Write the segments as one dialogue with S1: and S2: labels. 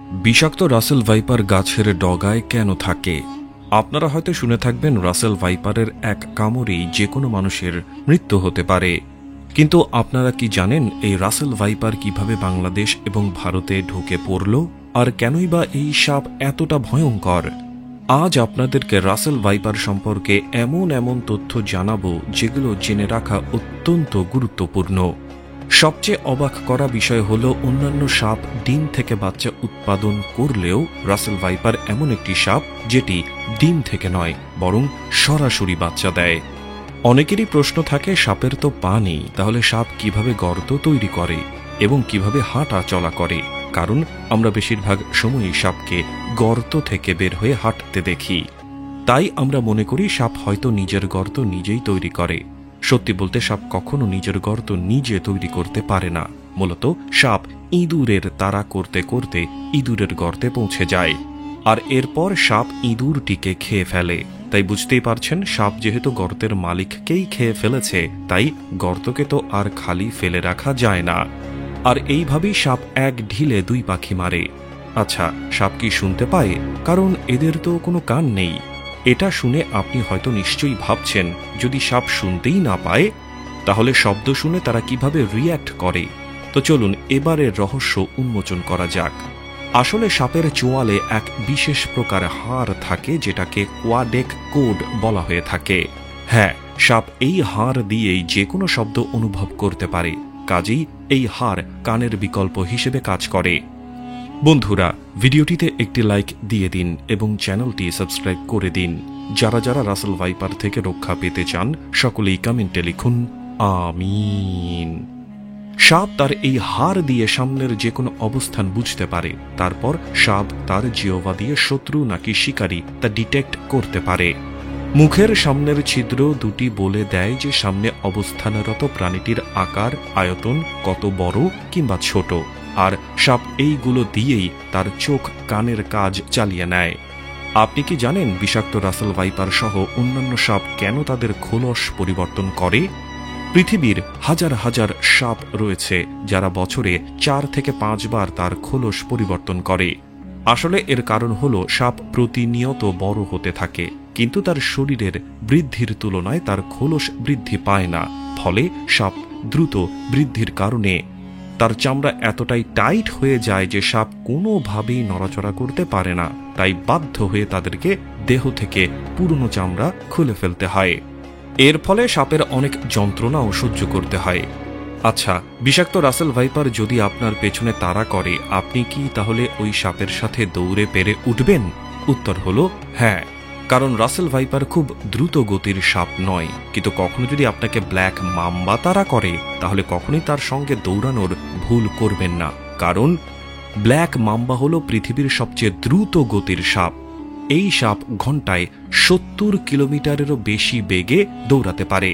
S1: বিষাক্ত Russell viper গাছের ডগায় কেন থাকে? আপনারা হয়তো শুনে থাকবেন রাসেল ভাইপারের এক কামড়েই যে কোনো মানুষের মৃত্যু হতে পারে। কিন্তু আপনারা কি জানেন এই রাসেল ভাইপার কিভাবে বাংলাদেশ এবং ভারতে ঢুকে পড়ল, আর কেনই বা এই সাপ এতটা ভয়ঙ্কর? আজ আপনাদেরকে রাসেল ভাইপার সম্পর্কে এমন তথ্য জানাবো যেগুলো জেনে রাখা অত্যন্ত গুরুত্বপূর্ণ। সবচেয়ে অবাক করা বিষয় হলো অন্যান্য সাপ ডিম থেকে বাচ্চা উৎপাদন করলেও রাসেল ভাইপার এমন একটি সাপ যেটি ডিম থেকে নয় বরং সরাসরি বাচ্চা দেয়। অনেকেরই প্রশ্ন থাকে, সাপের তো পা নেই, তাহলে সাপ কিভাবে গর্ত তৈরি করে এবং কিভাবে হাঁটা চলা করে? কারণ আমরা বেশিরভাগ সময়ই সাপকে গর্ত থেকে বের হয়ে হাঁটতে দেখি। তাই আমরা মনে করি সাপ হয়তো নিজের গর্ত নিজেই তৈরি করে। সত্যি বলতে সাপ কখনো নিজের গর্ত নিজে তৈরি করতে পারে না। মূলত সাপ ইঁদুরের তাড়া করতে করতে ইঁদুরের গর্তে পৌঁছে যায়, আর এরপর সাপ ইঁদুরটিকে খেয়ে ফেলে। তাই বুঝতেই পারছেন, সাপ যেহেতু গর্তের মালিককেই খেয়ে ফেলেছে, তাই গর্তকে তো আর খালি ফেলে রাখা যায় না। আর এইভাবেই সাপ এক ঢিলে দুই পাখি মারে। আচ্ছা, সাপ কি শুনতে পায়? কারণ এদের তো কোনো কান নেই। এটা শুনে আপনি হয়তো নিশ্চয়ই ভাবছেন, যদি সাপ শুনতেই না পায় তাহলে শব্দ শুনে তারা কিভাবে রিয়্যাক্ট করে। তো চলুন এবারের রহস্য উন্মোচন করা যাক। আসলে সাপের চোয়ালে এক বিশেষ প্রকার হাড় থাকে যেটাকে কোয়াডেক কোড বলা হয়ে থাকে। হ্যাঁ, সাপ এই হাড় দিয়েই যে কোনো শব্দ অনুভব করতে পারে। কাজেই এই হাড় কানের বিকল্প হিসেবে কাজ করে। বন্ধুরা, ভিডিওটিতে একটি লাইক দিয়ে দিন এবং চ্যানেলটি সাবস্ক্রাইব করে দিন। যারা যারা রাসেল ভাইপার থেকে রক্ষা পেতে চান সকলেই কমেন্টে লিখুন আমিন। সাপ তার এই হাড় দিয়ে সামনের যে কোনো অবস্থান বুঝতে পারে। তারপর সাপ তার জিহ্বা দিয়ে শত্রু নাকি শিকারী তা ডিটেক্ট করতে পারে। মুখের সামনের ছিদ্র দুটি বলে দেয় যে সামনে অবস্থানরত প্রাণীটির আকার, আয়তন কত বড় কিংবা ছোট, আর সাপ এইগুলো দিয়েই তার চোখ কানের কাজ চালিয়ে নেয়। আপনি কি জানেন বিষাক্ত রাসেল ভাইপার সহ অন্যান্য সাপ কেন তাদের খোলস পরিবর্তন করে? পৃথিবীর হাজার হাজার সাপ রয়েছে যারা বছরে 4 থেকে 5 বার তার খোলস পরিবর্তন করে। আসলে এর কারণ হলো সাপ প্রতিনিয়ত বড় হতে থাকে, কিন্তু তার শরীরের বৃদ্ধির তুলনায় তার খোলস বৃদ্ধি পায় না। ফলে সাপ দ্রুত বৃদ্ধির কারণে তার চামড়া এতটাই টাইট হয়ে যায় যে সাপ কোনোভাবেই নড়াচড়া করতে পারে না। তাই বাধ্য হয়ে তাদেরকে দেহ থেকে পুরনো চামড়া খুলে ফেলতে হয়। এর ফলে সাপের অনেক যন্ত্রণাও সহ্য করতে হয়। আচ্ছা, বিষাক্ত রাসেল ভাইপার যদি আপনার পেছনে তাড়া করে, আপনি কি তাহলে ওই সাপের সাথে দৌড়ে পেরে উঠবেন? উত্তর হলো হ্যাঁ, কারণ রাসেল ভাইপার খুব দ্রুত গতির সাপ নয়। কিন্তু কখনো যদি আপনাকে ব্ল্যাক মাম্বা তাড়া করে, তাহলে কখনোই তার সঙ্গে দৌড়ানোর ভুল করবেন না। কারণ ব্ল্যাক মাম্বা হলো পৃথিবীর সবচেয়ে দ্রুত গতির সাপ। এই সাপ ঘন্টায় 70 কিলোমিটারেরও বেশি বেগে দৌড়াতে পারে।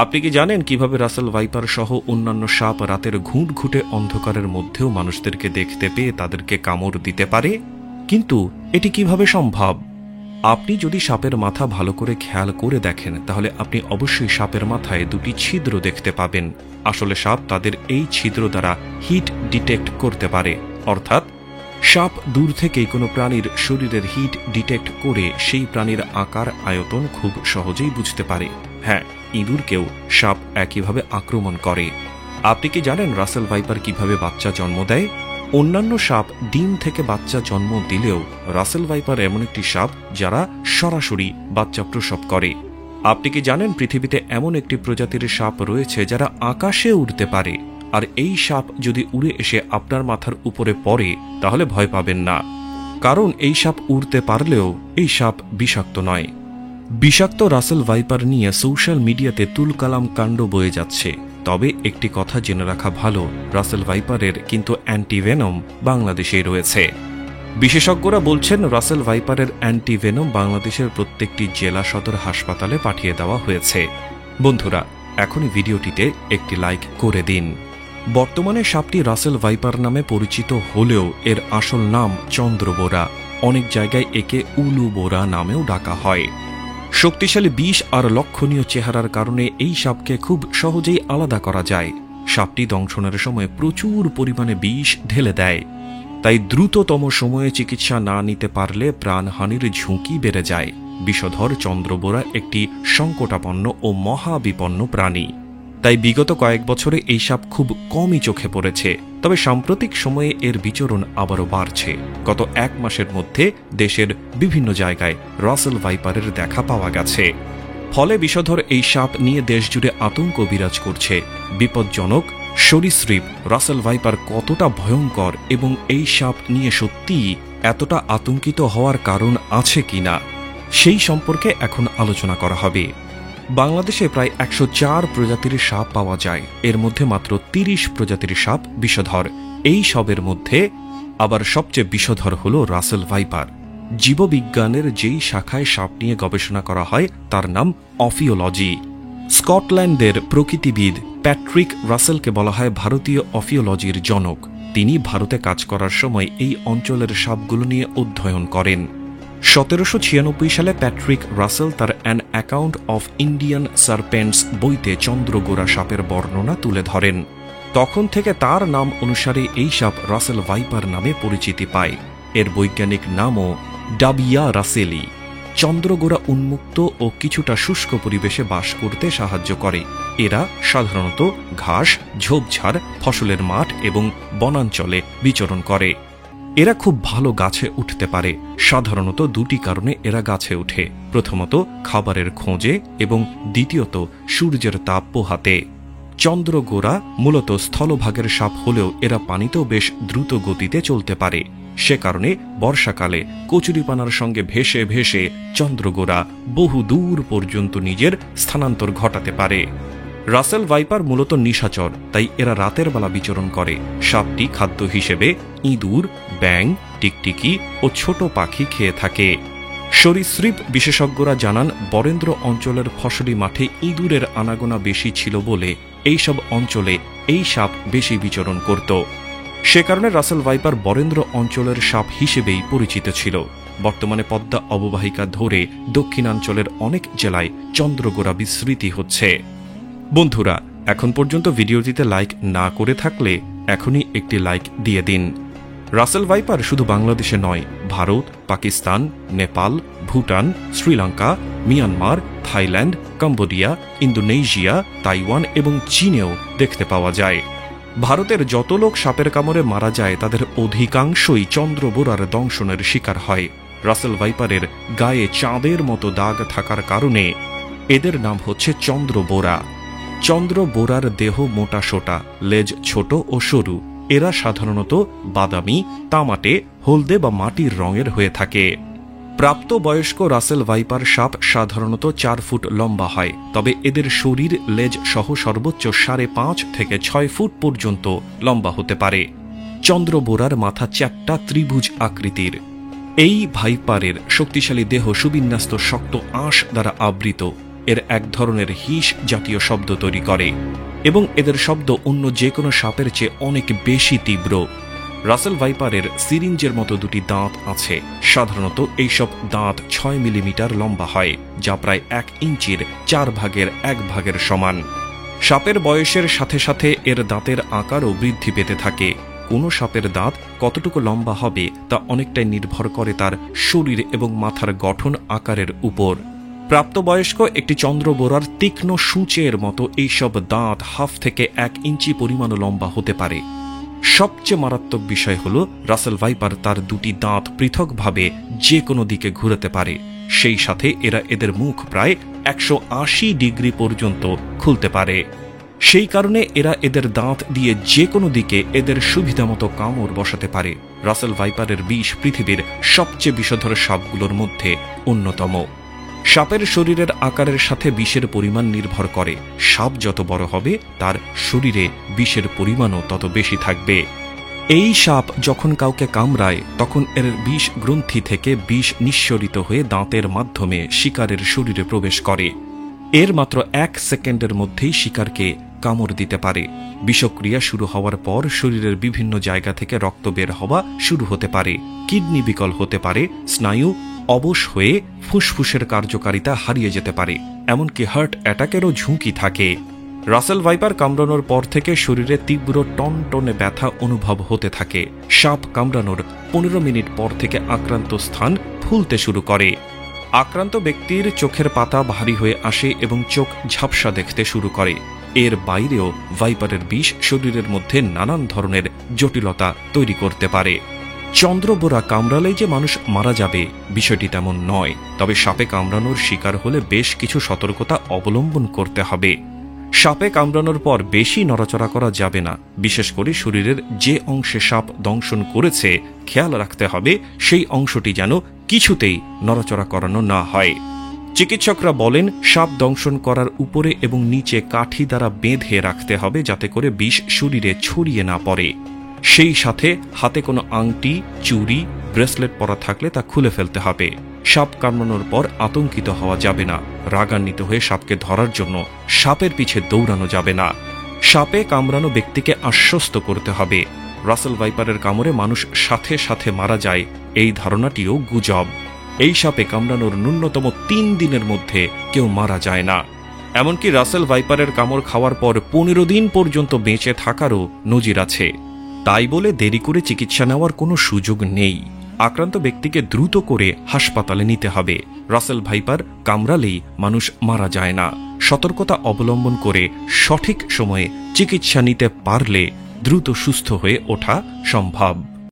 S1: আপনি কি জানেন কিভাবে রাসেল ভাইপার সহ অন্যান্য সাপ রাতের ঘুঁটঘুঁটে অন্ধকারের মধ্যেও মানুষদেরকে দেখতে পেয়ে তাদেরকে কামড় দিতে পারে? কিন্তু এটি কিভাবে সম্ভব? আপনি যদি সাপের মাথা ভালো করে খেয়াল করে দেখেন, তাহলে আপনি অবশ্যই সাপের মাথায় দুটি ছিদ্র দেখতে পাবেন। আসলে সাপ তাদের এই ছিদ্র দ্বারা হিট ডিটেক্ট করতে পারে। অর্থাৎ সাপ দূর থেকেই কোনো প্রাণীর শরীরের হিট ডিটেক্ট করে সেই প্রাণীর আকার, আয়তন খুব সহজেই বুঝতে পারে। হ্যাঁ, ইঁদুরকেও সাপ একইভাবে আক্রমণ করে। আপনি কি জানেন রাসেল ভাইপার কিভাবে বাচ্চা জন্ম দেয়? অন্যান্য সাপ ডিম থেকে বাচ্চা জন্ম দিলেও রাসেল ভাইপার এমন একটি সাপ যারা সরাসরি বাচ্চা প্রসব করে। আপনি কি জানেন পৃথিবীতে এমন একটি প্রজাতির সাপ রয়েছে যারা আকাশে উড়তে পারে? আর এই সাপ যদি উড়ে এসে আপনার মাথার উপরে পড়ে, তাহলে ভয় পাবেন না, কারণ এই সাপ উড়তে পারলেও এই সাপ বিষাক্ত নয়। বিষাক্ত রাসেল ভাইপার নিয়ে সোশ্যাল মিডিয়াতে তুলকালাম কাণ্ড বয়ে যাচ্ছে। তবে একটি কথা জেনে রাখা ভালো, রাসেল ভাইপারের কিন্তু অ্যান্টিভেনম বাংলাদেশেই রয়েছে। বিশেষজ্ঞরা বলছেন রাসেল ভাইপারের অ্যান্টিভেনম বাংলাদেশের প্রত্যেকটি জেলা সদর হাসপাতালে পাঠিয়ে দেওয়া হয়েছে। বন্ধুরা, এখনই ভিডিওটিতে একটি লাইক করে দিন। বর্তমানে সাপটি রাসেল ভাইপার নামে পরিচিত হলেও এর আসল নাম চন্দ্রবোরা। অনেক জায়গায় একে উলুবোরা নামেও ডাকা হয়। শক্তিশালী বিষ আর লক্ষণীয় চেহারার কারণে এই সাপকে খুব সহজেই আলাদা করা যায়। সাপটি দংশনের সময় প্রচুর পরিমাণে বিষ ঢেলে দেয়। তাই দ্রুততম সময়ে চিকিৎসা না নিতে পারলে প্রাণহানির ঝুঁকি বেড়ে যায়। বিষধর চন্দ্রবোরা একটি সংকটাপন্ন ও মহাবিপন্ন প্রাণী, তাই বিগত কয়েক বছরে এই সাপ খুব কমই চোখে পড়েছে। তবে সাম্প্রতিক সময়ে এর বিচরণ আবারও বাড়ছে। গত 1 মাসের মধ্যে দেশের বিভিন্ন জায়গায় রাসেল ভাইপারের দেখা পাওয়া গেছে। ফলে বিষধর এই সাপ নিয়ে দেশজুড়ে আতঙ্ক বিরাজ করছে। বিপজ্জনক সরীসৃপ রাসেল ভাইপার কতটা ভয়ঙ্কর এবং এই সাপ নিয়ে সত্যিই এতটা আতঙ্কিত হওয়ার কারণ আছে কিনা সেই সম্পর্কে এখন আলোচনা করা হবে। বাংলাদেশে প্রায় 104 প্রজাতির সাপ পাওয়া যায়। এর মধ্যে মাত্র 30 প্রজাতির সাপ বিষধর। এই সবের মধ্যে আবার সবচেয়ে বিষধর হল রাসেল ভাইপার। জীববিজ্ঞানের যেই শাখায় সাপ নিয়ে গবেষণা করা হয় তার নাম অফিওলজি। স্কটল্যান্ডের প্রকৃতিবিদ প্যাট্রিক রাসেলকে বলা হয় ভারতীয় অফিওলজির জনক। তিনি ভারতে কাজ করার সময় এই অঞ্চলের সাপগুলো নিয়ে অধ্যয়ন করেন। 1796 সালে প্যাট্রিক রাসেল তার অ্যান অ্যাকাউন্ট অফ ইন্ডিয়ান সারপেন্টস বইতে চন্দ্রগোরা সাপের বর্ণনা তুলে ধরেন। তখন থেকে তার নাম অনুসারে এই সাপ রাসেল ভাইপার নামে পরিচিতি পায়। এর বৈজ্ঞানিক নামও ডাবিয়া রাসেলি। চন্দ্রগোরা উন্মুক্ত ও কিছুটা শুষ্ক পরিবেশে বাস করতে সাহায্য করে। এরা সাধারণত ঘাস, ঝোপঝাড়, ফসলের মাঠ এবং বনাঞ্চলে বিচরণ করে। এরা খুব ভালো গাছে উঠতে পারে। সাধারণত 2টি কারণে এরা গাছে ওঠে। প্রথমত খাবারের খোঁজে এবং দ্বিতীয়ত সূর্যের তাপ পোহাতে। চন্দ্রগোরা মূলত স্থলভাগের সাপ হলেও এরা পানিতেও বেশ দ্রুত গতিতে চলতে পারে। সে কারণে বর্ষাকালে কচুরিপানার সঙ্গে ভেসে ভেসে চন্দ্রগোরা বহু দূর পর্যন্ত নিজের স্থানান্তর ঘটাতে পারে। রাসেল ভাইপার মূলত নিশাচর, তাই এরা রাতের বেলা বিচরণ করে। সাপটি খাদ্য হিসেবে ইঁদুর, ব্যাঙ, টিকটিকি ও ছোট পাখি খেয়ে থাকে। সরীসৃপ বিশেষজ্ঞরা জানান বরেন্দ্র অঞ্চলের ফসলি মাঠে ইঁদুরের আনাগোনা বেশি ছিল বলে এইসব অঞ্চলে এই সাপ বেশি বিচরণ করত। সে কারণে রাসেল ভাইপার বরেন্দ্র অঞ্চলের সাপ হিসেবেই পরিচিত ছিল। বর্তমানে পদ্মা অববাহিকা ধরে দক্ষিণাঞ্চলের অনেক জেলায় চন্দ্রগোরা বিস্তৃতি হচ্ছে। বন্ধুরা, এখন পর্যন্ত ভিডিওটিতে লাইক না করে থাকলে এখনই একটি লাইক দিয়ে দিন। রাসেল ভাইপার শুধু বাংলাদেশে নয়, Bharat, Pakistan, Nepal, Bhutan, Sri Lanka, Myanmar, Thailand, Cambodia, Indonesia, Taiwan এবং চীনেও দেখতে পাওয়া যায়। ভারতের যত লোক সাপের কামড়ে মারা যায় তাদের অধিকাংশই চন্দ্রবোরার দংশনের শিকার হয়। রাসেল ভাইপারের গায়ে চাঁদের মতো দাগ থাকার কারণে এদের নাম হচ্ছে চন্দ্রবোরা। চন্দ্রবোরার দেহ মোটাসোটা, লেজ ছোট ও সরু। এরা সাধারণত বাদামি, তামাটে, হলদে বা মাটির রঙের হয়ে থাকে। প্রাপ্তবয়স্ক রাসেল ভাইপার সাপ সাধারণত 4 ফুট লম্বা হয়। তবে এদের শরীর লেজ সহ সর্বোচ্চ 5.5 থেকে 6 ফুট পর্যন্ত লম্বা হতে পারে। চন্দ্রবোরার মাথা চ্যাপ্টা ত্রিভুজ আকৃতির। এই ভাইপারের শক্তিশালী দেহ সুবিন্যস্ত শক্ত আঁশ দ্বারা আবৃত। এর এক ধরনের হিস জাতীয় শব্দ তৈরি করে এবং এদের শব্দ অন্য যে কোনো সাপের চেয়ে অনেক বেশি তীব্র। রাসেল ভাইপারের সিরিঞ্জের মতো 2টি দাঁত আছে। সাধারণত এইসব দাঁত 6 মিলিমিটার লম্বা হয়, যা প্রায় 1 ইঞ্চির 4 ভাগের 1 ভাগের সমান। সাপের বয়সের সাথে সাথে এর দাঁতের আকারও বৃদ্ধি পেতে থাকে। কোনো সাপের দাঁত কতটুকু লম্বা হবে তা অনেকটাই নির্ভর করে তার শরীর এবং মাথার গঠন আকারের উপর। প্রাপ্তবয়স্ক একটি চন্দ্রবোরার তীক্ষ্ণ সূচের মতো এইসব দাঁত 1/2 থেকে 1 ইঞ্চি পরিমাণও লম্বা হতে পারে। সবচেয়ে মারাত্মক বিষয় হল রাসেল ভাইপার তার 2টি দাঁত পৃথকভাবে যে কোনো দিকে ঘুরাতে পারে। সেই সাথে এরা এদের মুখ প্রায় 180 ডিগ্রি পর্যন্ত খুলতে পারে। সেই কারণে এরা এদের দাঁত দিয়ে যে কোনো দিকে এদের সুবিধামতো কামড় বসাতে পারে। রাসেল ভাইপারের বিষ পৃথিবীর সবচেয়ে বিষধর সাপগুলোর মধ্যে অন্যতম। সাপের শরীরের আকারের সাথে বিষের পরিমাণ নির্ভর করে। সাপ যত বড় হবে তার শরীরে বিষের পরিমাণও তত বেশি থাকবে। এই সাপ যখন কাউকে কামড়ায় তখন এর বিষ গ্রন্থি থেকে বিষ নিঃসরিত হয়ে দাঁতের মাধ্যমে শিকারের শরীরে প্রবেশ করে। এর মাত্র 1 সেকেন্ডের মধ্যেই শিকারকে কামড় দিতে পারে। বিষক্রিয়া শুরু হওয়ার পর শরীরের বিভিন্ন জায়গা থেকে রক্ত বের হওয়া শুরু হতে পারে, কিডনি বিকল হতে পারে, স্নায়ু অবশ হয়ে ফুসফুসের কার্যকারিতা হারিয়ে যেতে পারে, এমনকি হার্ট অ্যাটাকেরও ঝুঁকি থাকে। রাসেল ভাইপার কামড়ানোর পর থেকে শরীরে তীব্র টনটনে ব্যথা অনুভব হতে থাকে। সাপ কামড়ানোর 15 মিনিট পর থেকে আক্রান্ত স্থান ফুলতে শুরু করে। আক্রান্ত ব্যক্তির চোখের পাতা ভারী হয়ে আসে এবং চোখ ঝাপসা দেখতে শুরু করে। এর বাইরেও ভাইপারের বিষ শরীরের মধ্যে নানান ধরনের জটিলতা তৈরি করতে পারে। চন্দ্রবোরা কামড়ালেই যে মানুষ মারা যাবে বিষয়টি তেমন নয়, তবে সাপে কামড়ানোর শিকার হলে বেশ কিছু সতর্কতা অবলম্বন করতে হবে। সাপে কামড়ানোর পর বেশি নড়াচড়া করা যাবে না। বিশেষ করে শরীরের যে অংশে সাপ দংশন করেছে খেয়াল রাখতে হবে সেই অংশটি যেন কিছুতেই নড়াচড়া করানো না হয়। চিকিৎসকরা বলেন সাপ দংশন করার উপরে এবং নিচে কাঠি দ্বারা বেঁধে রাখতে হবে যাতে করে বিষ শরীরে ছড়িয়ে না পড়ে। সেই সাথে হাতে কোনো আংটি, চুড়ি, ব্রেসলেট পরা থাকলে তা খুলে ফেলতে হবে। সাপ কামড়ানোর পর আতঙ্কিত হওয়া যাবে না। রাগান্বিত হয়ে সাপকে ধরার জন্য সাপের পিছে দৌড়ানো যাবে না। সাপে কামড়ানো ব্যক্তিকে আশ্বস্ত করতে হবে। রাসেল ভাইপারের কামড়ে মানুষ সাথে সাথে মারা যায়, এই ধারণাটিও গুজব। এই সাপে কামড়ানোর ন্যূনতম 3 দিনের মধ্যে কেউ মারা যায় না। এমনকি রাসেল ভাইপারের কামড় খাওয়ার পর 15 দিন পর্যন্ত বেঁচে থাকারও নজির আছে। তাই বলে দেরি করে চিকিৎসা নেওয়ার কোনো সুযোগ নেই। আক্রান্ত ব্যক্তিকে দ্রুত করে হাসপাতালে নিতে হবে। রাসেল ভাইপার কামড়ালেই মানুষ মারা যায় না। সতর্কতা অবলম্বন করে সঠিক সময়ে চিকিৎসা নিতে পারলে দ্রুত সুস্থ হয়ে ওঠা সম্ভব।